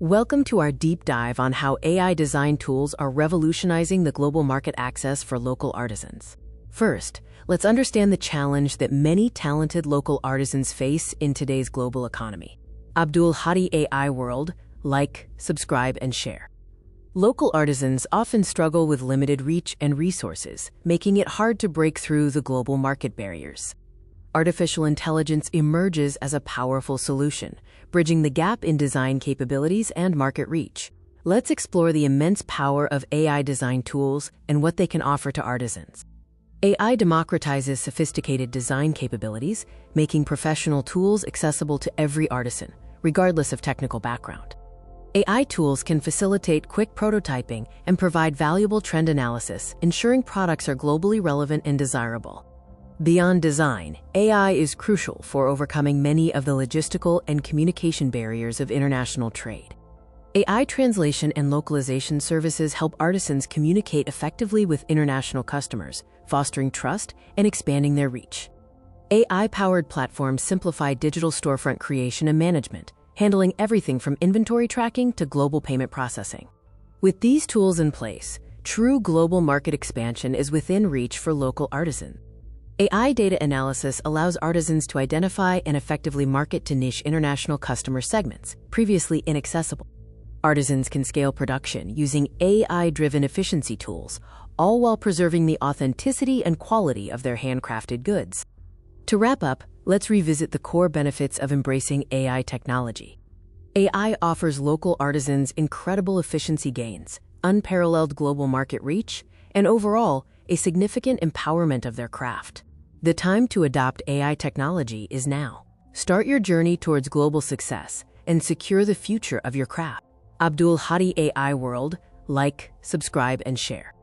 Welcome to our deep dive on how AI design tools are revolutionizing the global market access for local artisans. First, let's understand the challenge that many talented local artisans face in today's global economy. Abdul, Hadi AI World, like, subscribe, and share. Local artisans often struggle with limited reach and resources, making it hard to break through the global market barriers. Artificial intelligence emerges as a powerful solution, bridging the gap in design capabilities and market reach. Let's explore the immense power of AI design tools and what they can offer to artisans. AI democratizes sophisticated design capabilities, making professional tools accessible to every artisan, regardless of technical background. AI tools can facilitate quick prototyping and provide valuable trend analysis, ensuring products are globally relevant and desirable. Beyond design, AI is crucial for overcoming many of the logistical and communication barriers of international trade. AI translation and localization services help artisans communicate effectively with international customers, fostering trust and expanding their reach. AI-powered platforms simplify digital storefront creation and management, handling everything from inventory tracking to global payment processing. With these tools in place, true global market expansion is within reach for local artisans. AI data analysis allows artisans to identify and effectively market to niche international customer segments, previously inaccessible. Artisans can scale production using AI-driven efficiency tools, all while preserving the authenticity and quality of their handcrafted goods. To wrap up, let's revisit the core benefits of embracing AI technology. AI offers local artisans incredible efficiency gains, unparalleled global market reach, and overall, a significant empowerment of their craft. The time to adopt AI technology is now. Start your journey towards global success and secure the future of your craft. Abdul, Hadi AI World, like, subscribe, and share.